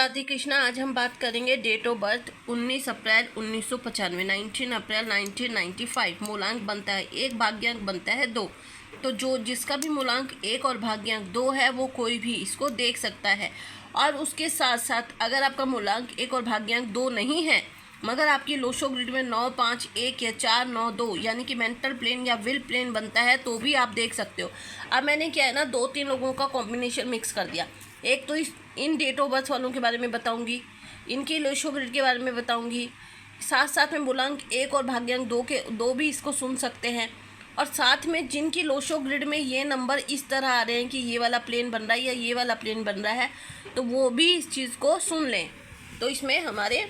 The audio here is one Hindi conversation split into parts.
राधे कृष्णा। आज हम बात करेंगे डेट ऑफ बर्थ 19 अप्रैल 1995, 19 अप्रैल 1995। मूलांक बनता है 1, भाग्यांक बनता है 2। तो जो जिसका भी मूलांक 1 और भाग्यांक 2 है वो कोई भी इसको देख सकता है। और उसके साथ साथ अगर आपका मूलांक 1 और भाग्यांक 2 नहीं है मगर आपकी लोशो ग्रिड में 9, 5, 1 या 4, 9, 2 यानी कि मेंटल प्लेन या विल प्लेन बनता है तो भी आप देख सकते हो। अब मैंने क्या है ना 2-3 लोगों का कॉम्बिनेशन मिक्स कर दिया। एक तो इन डेट ऑफ बर्थ वालों के बारे में बताऊंगी, इनकी लोशो ग्रिड के बारे में बताऊंगी, साथ साथ में मूलांक 1 और भाग्यांक 2 भी इसको सुन सकते हैं। और साथ में जिनकी लोशो ग्रिड में ये नंबर इस तरह आ रहे हैं कि ये वाला प्लेन बन रहा है या ये वाला प्लेन बन रहा है तो वो भी इस चीज़ को सुन लें। तो इसमें हमारे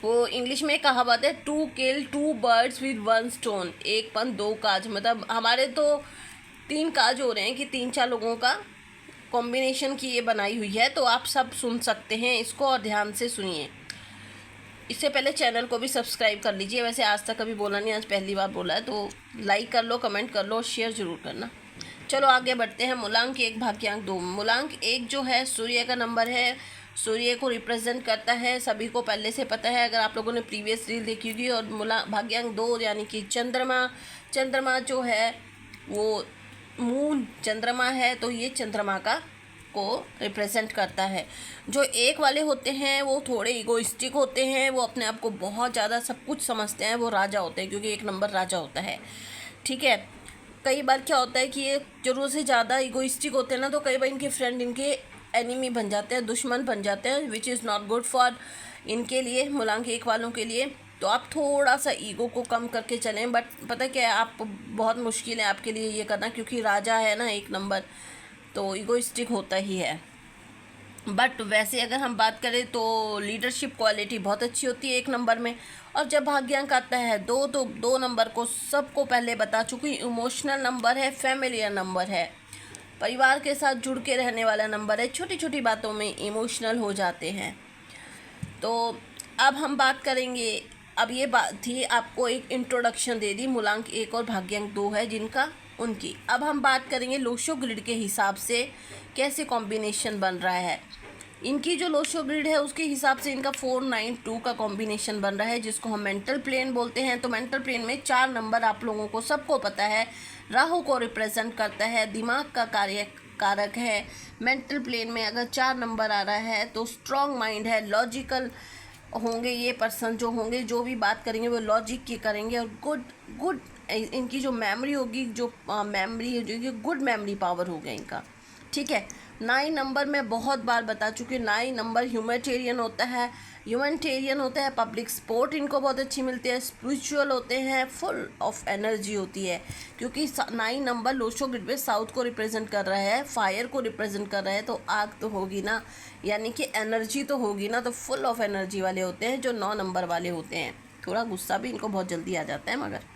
वो इंग्लिश में कहावत है 2 किल 2 बर्ड्स विद 1 स्टोन, 1 पन 2 काज। मतलब हमारे तो 3 काज हो रहे हैं कि 3-4 लोगों का कॉम्बिनेशन की ये बनाई हुई है। तो आप सब सुन सकते हैं इसको और ध्यान से सुनिए। इससे पहले चैनल को भी सब्सक्राइब कर लीजिए। वैसे आज तक कभी बोला नहीं, आज पहली बार बोला है। तो लाइक कर लो, कमेंट कर लो और शेयर ज़रूर करना। चलो आगे बढ़ते हैं। मूलांक 1, भाग्यांक 2। मूलांक 1 जो है सूर्य का नंबर है, सूर्य को रिप्रेजेंट करता है, सभी को पहले से पता है अगर आप लोगों ने प्रीवियस रील देखी होगी। और भाग्यांक 2 यानी कि चंद्रमा जो है वो मून चंद्रमा है, तो ये चंद्रमा को रिप्रेजेंट करता है। जो 1 वाले होते हैं वो थोड़े इगोइस्टिक होते हैं, वो अपने आप को बहुत ज़्यादा सब कुछ समझते हैं, वो राजा होते हैं क्योंकि 1 नंबर राजा होता है। ठीक है, कई बार क्या होता है कि ये ज़रूरत से ज़्यादा इगोइस्टिक होते हैं ना, तो कई बार इनके फ्रेंड इनके एनिमी बन जाते हैं, दुश्मन बन जाते हैं, which is not good for इनके लिए, मूलांक 1 वालों के लिए। तो आप थोड़ा सा ईगो को कम करके चलें। बट पता क्या है, आप बहुत मुश्किल है आपके लिए ये करना क्योंकि राजा है ना 1 नंबर, तो ईगोइस्टिक होता ही है। बट वैसे अगर हम बात करें तो लीडरशिप क्वालिटी बहुत अच्छी होती है 1 नंबर में। और जब भाग्यांक आता है 2 तो 2 नंबर को सबको पहले बता चुकी, इमोशनल नंबर है, फैमिलियर नंबर है, परिवार के साथ जुड़ के रहने वाला नंबर है, छोटी छोटी बातों में इमोशनल हो जाते हैं। तो अब हम बात करेंगे, अब ये बात थी आपको एक इंट्रोडक्शन दे दी, मूलांक 1 और भाग्यांक 2 है जिनका उनकी। अब हम बात करेंगे लोशो ग्रिड के हिसाब से कैसे कॉम्बिनेशन बन रहा है। इनकी जो लोशो ग्रिड है उसके हिसाब से इनका 492 का कॉम्बिनेशन बन रहा है जिसको हम मेंटल प्लेन बोलते हैं। तो मेंटल प्लेन में 4 नंबर आप लोगों को सबको पता है राहु को रिप्रेजेंट करता है, दिमाग का कारक है। मेंटल प्लेन में अगर 4 नंबर आ रहा है तो स्ट्रॉन्ग माइंड है, लॉजिकल होंगे ये पर्सन जो होंगे, जो भी बात करेंगे वो लॉजिक की करेंगे। और गुड इनकी जो मेमोरी होगी, जो मेमोरी है जो गुड मेमोरी पावर होगा इनका। ठीक है, 9 नंबर में बहुत बार बता चुकी, 9 नंबर ह्यूमैनिटेरियन होता है, पब्लिक सपोर्ट इनको बहुत अच्छी मिलती है, स्पिरिचुअल होते हैं, फुल ऑफ एनर्जी होती है क्योंकि 9 नंबर लोशो ग्रिड में साउथ को रिप्रेजेंट कर रहा है, फायर को रिप्रेजेंट कर रहा है, तो आग तो होगी ना, यानी कि एनर्जी तो होगी ना। तो फुल ऑफ एनर्जी वाले होते हैं जो 9 नंबर वाले होते हैं। थोड़ा गुस्सा भी इनको बहुत जल्दी आ जाता है, मगर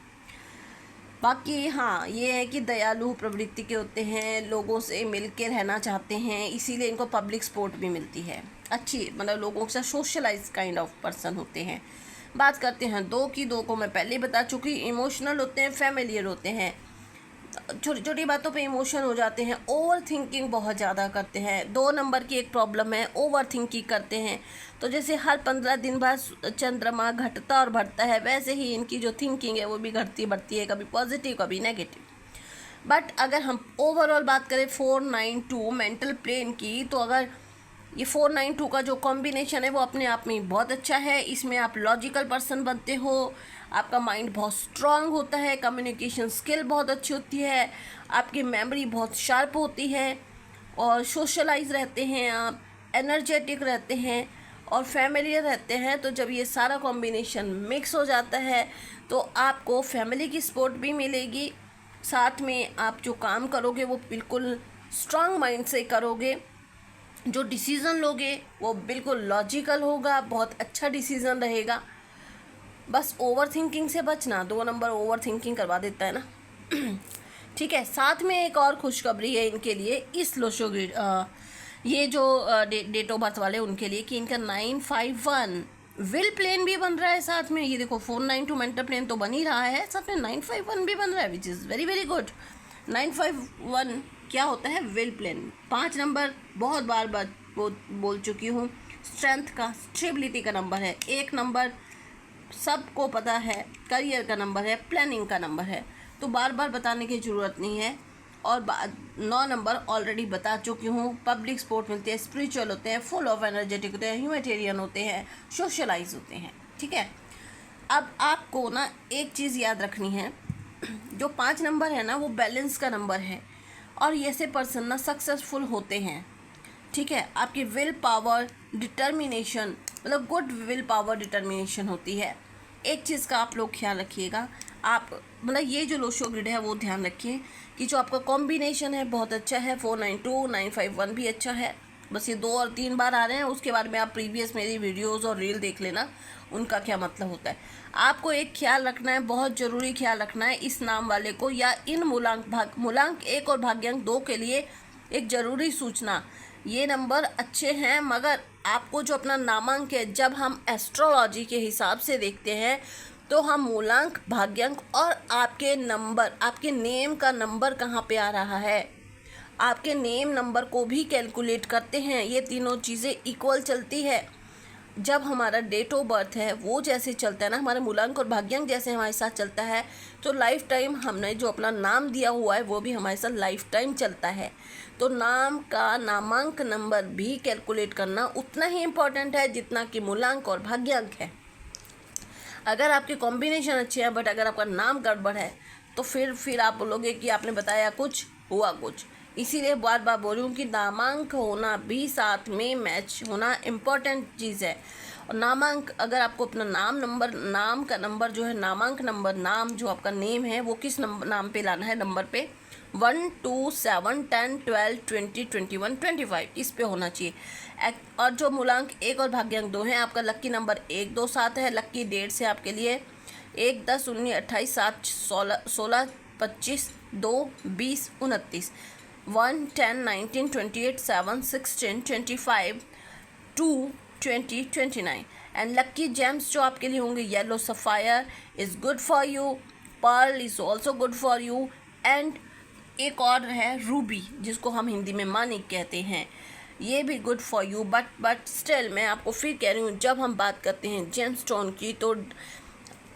बाकी हाँ ये है कि दयालु प्रवृत्ति के होते हैं, लोगों से मिल के रहना चाहते हैं, इसीलिए इनको पब्लिक सपोर्ट भी मिलती है अच्छी, मतलब लोगों के साथ सोशलाइज काइंड ऑफ पर्सन होते हैं। बात करते हैं 2 की। 2 को मैं पहले बता चुकी, इमोशनल होते हैं, फैमिलियर होते हैं, छोटी छोटी बातों पे इमोशन हो जाते हैं, ओवर थिंकिंग बहुत ज़्यादा करते हैं। 2 नंबर की एक प्रॉब्लम है, ओवर थिंकिंग करते हैं। तो जैसे हर 15 दिन बाद चंद्रमा घटता और बढ़ता है, वैसे ही इनकी जो थिंकिंग है वो भी घटती बढ़ती है, कभी पॉजिटिव कभी नेगेटिव। बट अगर हम ओवरऑल बात करें 492 मेंटल प्लेन की, तो अगर ये 492 का जो कॉम्बिनेशन है वो अपने आप में बहुत अच्छा है। इसमें आप लॉजिकल पर्सन बनते हो, आपका माइंड बहुत स्ट्रांग होता है, कम्युनिकेशन स्किल बहुत अच्छी होती है, आपकी मेमोरी बहुत शार्प होती है और सोशलाइज रहते हैं आप, एनर्जेटिक रहते हैं और फैमिलियर रहते हैं। तो जब ये सारा कॉम्बिनेशन मिक्स हो जाता है तो आपको फैमिली की सपोर्ट भी मिलेगी, साथ में आप जो काम करोगे वो बिल्कुल स्ट्रांग माइंड से करोगे, जो डिसीज़न लोगे वो बिल्कुल लॉजिकल होगा, बहुत अच्छा डिसीज़न रहेगा। बस ओवर थिंकिंग से बचना, 2 नंबर ओवर थिंकिंग करवा देता है ना। ठीक है, साथ में एक और खुशखबरी है इनके लिए, इस लोशो ग्रिड ये जो डेट ऑफ बर्थ वाले उनके लिए कि इनका 951 विल प्लेन भी बन रहा है साथ में। ये देखो 492 मेंटल प्लेन तो बन ही रहा है, साथ में 951 भी बन रहा है, which is very very good. 951 क्या होता है? Will plane. 5 नंबर बहुत बार बोल चुकी हूँ। स्ट्रेंथ का, स्टेबिलिटी का नंबर है। 1 नंबर सबको पता है, करियर का नंबर है, प्लानिंग का नंबर है, तो बार बार बताने की ज़रूरत नहीं है। और 9 नंबर ऑलरेडी बता चुकी हूँ। पब्लिक सपोर्ट मिलती है, स्पिरिचुअल होते हैं, फुल ऑफ एनर्जेटिक होते हैं, ह्यूमैनिटेरियन होते हैं, सोशलाइज होते हैं। ठीक है, अब आपको ना एक चीज़ याद रखनी है, जो 5 नंबर है ना वो बैलेंस का नंबर है, और ऐसे पर्सन ना सक्सेसफुल होते हैं। ठीक है, आपकी विल पावर, डिटर्मिनेशन, मतलब गुड विल पावर डिटर्मिनेशन होती है। एक चीज़ का आप लोग ख्याल रखिएगा, आप मतलब ये जो लोशो ग्रिड है वो ध्यान रखिए कि जो आपका कॉम्बिनेशन है बहुत अच्छा है। 492 951 भी अच्छा है, बस ये 2 और 3 बार आ रहे हैं। उसके बारे में आप प्रीवियस मेरी वीडियोस और रील देख लेना, उनका क्या मतलब होता है। आपको एक ख्याल रखना है, बहुत ज़रूरी ख्याल रखना है इस नाम वाले को, या इन मूलांक 1 और भाग्यांक 2 के लिए एक ज़रूरी सूचना। ये नंबर अच्छे हैं, मगर आपको जो अपना नामांक है, जब हम एस्ट्रोलॉजी के हिसाब से देखते हैं तो हम मूलांक, भाग्यांक और आपके नंबर, आपके नेम का नंबर कहाँ पे आ रहा है, आपके नेम नंबर को भी कैलकुलेट करते हैं। ये तीनों चीज़ें इक्वल चलती है। जब हमारा डेट ऑफ बर्थ है वो जैसे चलता है ना, हमारे मूलांक और भाग्यांक जैसे हमारे साथ चलता है, तो लाइफ टाइम हमने जो अपना नाम दिया हुआ है वो भी हमारे साथ लाइफ टाइम चलता है। तो नाम का नामांक नंबर भी कैलकुलेट करना उतना ही इम्पोर्टेंट है जितना कि मूलांक और भाग्यांक है। अगर आपके कॉम्बिनेशन अच्छे हैं बट अगर आपका नाम गड़बड़ है तो फिर आप बोलोगे कि आपने बताया कुछ, हुआ कुछ। इसीलिए बार बार बोल रही हूँ कि नामांक होना भी साथ में मैच होना इम्पॉर्टेंट चीज़ है। और नामांक, अगर आपको अपना नाम का नंबर जो है, नामांक नंबर, नाम जो आपका नेम है वो किस नाम पे लाना है, नंबर पे 1 2 7 10 12 20 21 25 इस पे होना चाहिए। और जो मूलांक 1 और भाग्यांक 2 हैं, आपका लक्की नंबर 1 2 7 है। लक्की डेट्स है आपके लिए 1 10 19 28 7 16 25 2 20 29 1 10 19 28 7 16 25 2 20 29। एंड लक्की जेम्स जो आपके लिए होंगे, yellow sapphire is good for you, pearl is also good for you, and एक और है रूबी जिसको हम हिंदी में मानिक कहते हैं, ये भी good for you. But still मैं आपको फिर कह रही हूँ, जब हम बात करते हैं जेमस्टोन की तो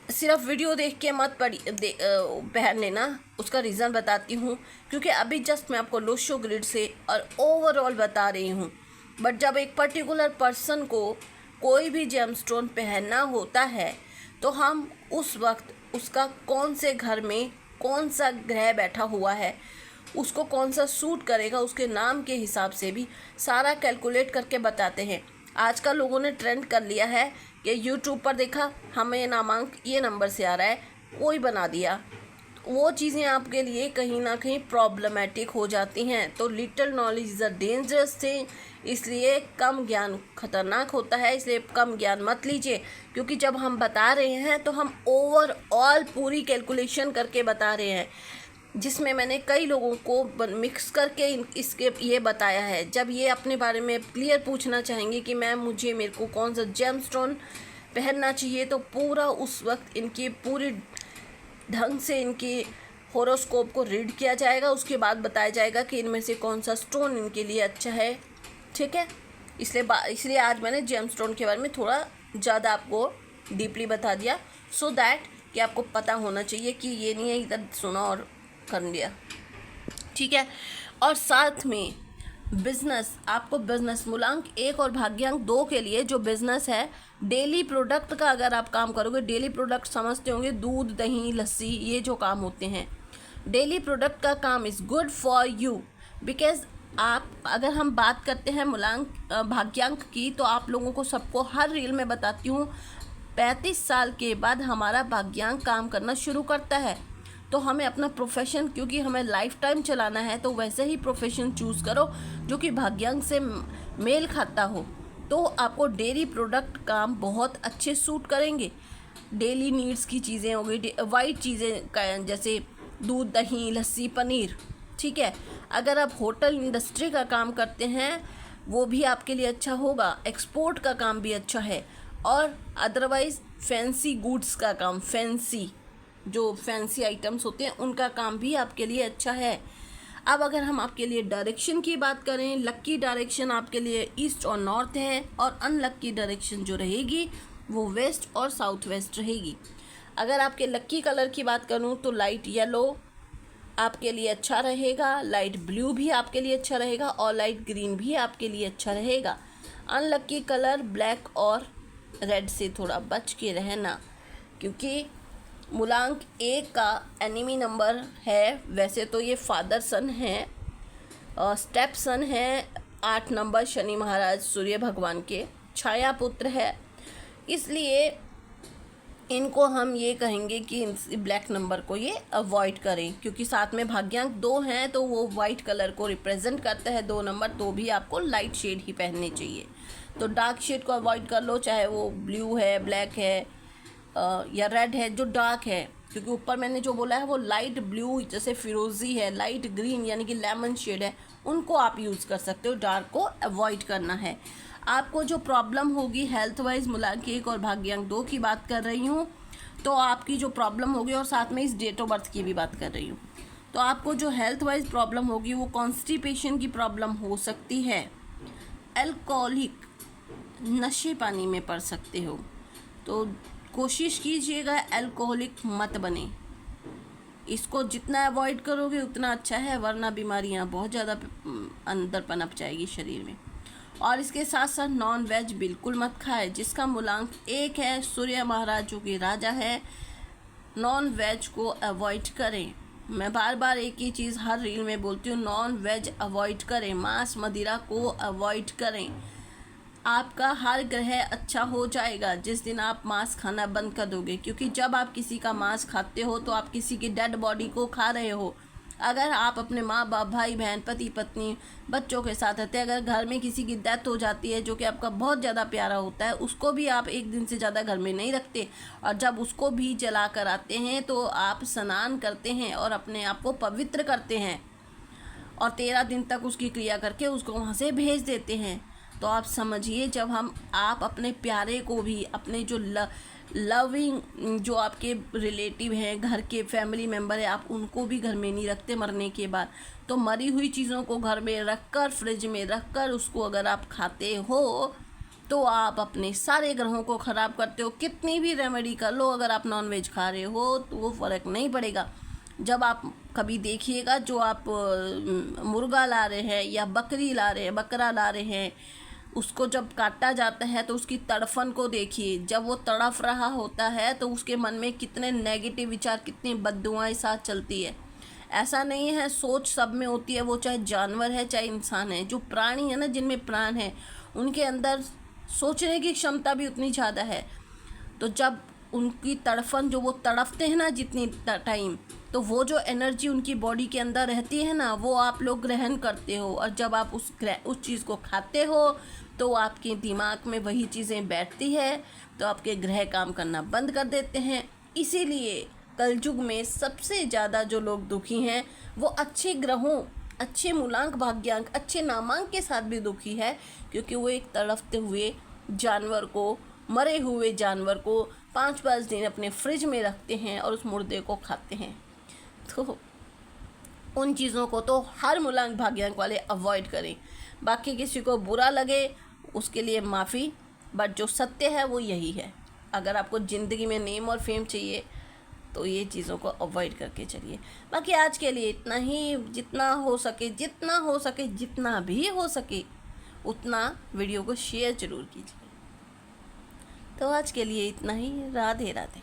सिर्फ वीडियो देख के मत पहन लेना। उसका रीज़न बताती हूँ, क्योंकि अभी जस्ट मैं आपको लोशो ग्रिड से और ओवरऑल बता रही हूँ। बट जब एक पर्टिकुलर पर्सन को कोई भी जेमस्टोन पहनना होता है तो हम उस वक्त उसका कौन से घर में कौन सा ग्रह बैठा हुआ है, उसको कौन सा सूट करेगा, उसके नाम के हिसाब से भी सारा कैलकुलेट करके बताते हैं। आजकल लोगों ने ट्रेंड कर लिया है कि यूट्यूब पर देखा हमें नामांक ये नंबर से आ रहा है, कोई बना दिया। वो चीज़ें आपके लिए कहीं ना कहीं प्रॉब्लमेटिक हो जाती हैं। तो little knowledge is a dangerous thing, इसलिए कम ज्ञान खतरनाक होता है, इसलिए कम ज्ञान मत लीजिए। क्योंकि जब हम बता रहे हैं तो हम ओवरऑल पूरी कैलकुलेशन करके बता रहे हैं, जिसमें मैंने कई लोगों को मिक्स करके इसके ये बताया है। जब ये अपने बारे में क्लियर पूछना चाहेंगे कि मेरे को कौन सा जेमस्टोन पहनना चाहिए, तो पूरा उस वक्त इनकी पूरी ढंग से इनकी होरोस्कोप को रीड किया जाएगा। उसके बाद बताया जाएगा कि इनमें से कौन सा स्टोन इनके लिए अच्छा है। ठीक है, इसलिए आज मैंने जेमस्टोन के बारे में थोड़ा ज़्यादा आपको डीपली बता दिया, सो दैट कि आपको पता होना चाहिए कि ये नहीं है इधर सुना और कर लिया। ठीक है, और साथ में बिजनेस, आपको बिजनेस मूलांक 1 और भाग्यांक 2 के लिए जो बिजनेस है, डेली प्रोडक्ट का अगर आप काम करोगे, डेली प्रोडक्ट समझते होंगे, दूध दही लस्सी, ये जो काम होते हैं, डेली प्रोडक्ट का काम is good for you. Because आप, अगर हम बात करते हैं मूलांक भाग्यांक की, तो आप लोगों को सबको हर रील में बताती हूँ 35 साल के बाद हमारा भाग्यांक काम करना शुरू करता है। तो हमें अपना प्रोफेशन, क्योंकि हमें लाइफ टाइम चलाना है, तो वैसे ही प्रोफेशन चूज़ करो जो कि भाग्यांक से मेल खाता हो। तो आपको डेली प्रोडक्ट काम बहुत अच्छे सूट करेंगे। डेली नीड्स की चीज़ें हो गई, वाइट चीज़ें जैसे दूध दही लस्सी पनीर। ठीक है, अगर आप होटल इंडस्ट्री का काम करते हैं वो भी आपके लिए अच्छा होगा, एक्सपोर्ट का काम भी अच्छा है, और अदरवाइज़ फैंसी गुड्स का काम, जो फैंसी आइटम्स होते हैं उनका काम भी आपके लिए अच्छा है। अब अगर हम आपके लिए डायरेक्शन की बात करें, लक्की डायरेक्शन आपके लिए ईस्ट और नॉर्थ है, और अनलक्की डायरेक्शन जो रहेगी वो वेस्ट और साउथ वेस्ट रहेगी। अगर आपके लक्की कलर की बात करूं तो लाइट येलो आपके लिए अच्छा रहेगा, लाइट ब्लू भी आपके लिए अच्छा रहेगा, और लाइट ग्रीन भी आपके लिए अच्छा रहेगा। अनलक्की कलर ब्लैक और रेड से थोड़ा बच के रहना, क्योंकि मूलांक 1 का एनिमी नंबर है। वैसे तो ये फादर सन है और स्टेप सन है, 8 नंबर शनि महाराज सूर्य भगवान के छाया पुत्र है, इसलिए इनको हम ये कहेंगे कि ब्लैक नंबर को ये अवॉइड करें, क्योंकि साथ में भाग्यांक 2 हैं तो वो वाइट कलर को रिप्रेजेंट करता है 2 नंबर, तो भी आपको लाइट शेड ही पहनने चाहिए। तो डार्क शेड को अवॉइड कर लो, चाहे वो ब्लू है, ब्लैक है या रेड है जो डार्क है, क्योंकि ऊपर मैंने जो बोला है वो लाइट ब्लू जैसे फिरोजी है, लाइट ग्रीन यानी कि लेमन शेड है, उनको आप यूज़ कर सकते हो, डार्क को अवॉइड करना है। आपको जो प्रॉब्लम होगी हेल्थ वाइज, मूलांक 1 और भाग्यांक 2 की बात कर रही हूँ, तो आपकी जो प्रॉब्लम होगी, और साथ में इस डेट ऑफ बर्थ की भी बात कर रही हूँ, तो आपको जो हेल्थ वाइज प्रॉब्लम होगी वो कॉन्स्टिपेशन की प्रॉब्लम हो सकती है, अल्कोहलिक नशे पानी में पड़ सकते हो, तो कोशिश कीजिएगा अल्कोहलिक मत बने। इसको जितना अवॉइड करोगे उतना अच्छा है, वरना बीमारियां बहुत ज़्यादा अंदर पनप जाएगी शरीर में। और इसके साथ साथ नॉन वेज बिल्कुल मत खाए, जिसका मूलांक 1 है, सूर्य महाराज जो कि राजा है, नॉन वेज को अवॉइड करें। मैं बार बार एक ही चीज़ हर रील में बोलती हूँ, नॉन वेज अवॉइड करें, मांस मदिरा को अवॉइड करें। आपका हर ग्रह अच्छा हो जाएगा जिस दिन आप मांस खाना बंद कर दोगे, क्योंकि जब आप किसी का मांस खाते हो तो आप किसी की डेड बॉडी को खा रहे हो। अगर आप अपने माँ बाप, भाई बहन, पति पत्नी, बच्चों के साथ रहते हैं, अगर घर में किसी की डेथ हो जाती है जो कि आपका बहुत ज़्यादा प्यारा होता है, उसको भी आप 1 दिन से ज़्यादा घर में नहीं रखते, और जब उसको भी जला कर आते हैं तो आप स्नान करते हैं और अपने आप को पवित्र करते हैं, और 13 दिन तक उसकी क्रिया करके उसको वहाँ से भेज देते हैं। तो आप समझिए, जब आप अपने प्यारे को भी, अपने जो लविंग जो आपके रिलेटिव हैं, घर के फैमिली मेम्बर है, आप उनको भी घर में नहीं रखते मरने के बाद, तो मरी हुई चीज़ों को घर में रखकर, फ्रिज में रखकर उसको अगर आप खाते हो तो आप अपने सारे ग्रहों को ख़राब करते हो। कितनी भी रेमेडी कर लो, अगर आप नॉनवेज खा रहे हो तो वो फ़र्क नहीं पड़ेगा। जब आप कभी देखिएगा, जो आप मुर्गा ला रहे हैं या बकरी ला रहे हैं, बकरा ला रहे हैं, उसको जब काटा जाता है तो उसकी तड़फन को देखिए। जब वो तड़फ रहा होता है तो उसके मन में कितने नेगेटिव विचार, कितनी बद्दुआएं साथ चलती है। ऐसा नहीं है, सोच सब में होती है, वो चाहे जानवर है चाहे इंसान है। जो प्राणी है ना, जिनमें प्राण है, उनके अंदर सोचने की क्षमता भी उतनी ज़्यादा है। तो जब उनकी तड़फन, जो वो तड़फते हैं ना जितनी टाइम, तो वो जो एनर्जी उनकी बॉडी के अंदर रहती है ना, वो आप लोग ग्रहण करते हो, और जब आप उस चीज़ को खाते हो तो आपके दिमाग में वही चीज़ें बैठती है, तो आपके ग्रह काम करना बंद कर देते हैं। इसीलिए कलयुग में सबसे ज़्यादा जो लोग दुखी हैं वो अच्छे ग्रहों, अच्छे मूलांक, भाग्यांक, अच्छे नामांक के साथ भी दुखी है, क्योंकि वो एक तड़फते हुए जानवर को, मरे हुए जानवर को 5-5 दिन अपने फ्रिज में रखते हैं और उस मुर्दे को खाते हैं। तो उन चीज़ों को तो हर मूलांक भाग्यांक वाले अवॉइड करें। बाकी किसी को बुरा लगे उसके लिए माफ़ी, बट जो सत्य है वो यही है। अगर आपको ज़िंदगी में नेम और फेम चाहिए तो ये चीज़ों को अवॉइड करके चलिए। बाकी आज के लिए इतना ही, जितना हो सके, जितना भी हो सके उतना वीडियो को शेयर ज़रूर कीजिए। तो आज के लिए इतना ही। राधे राधे।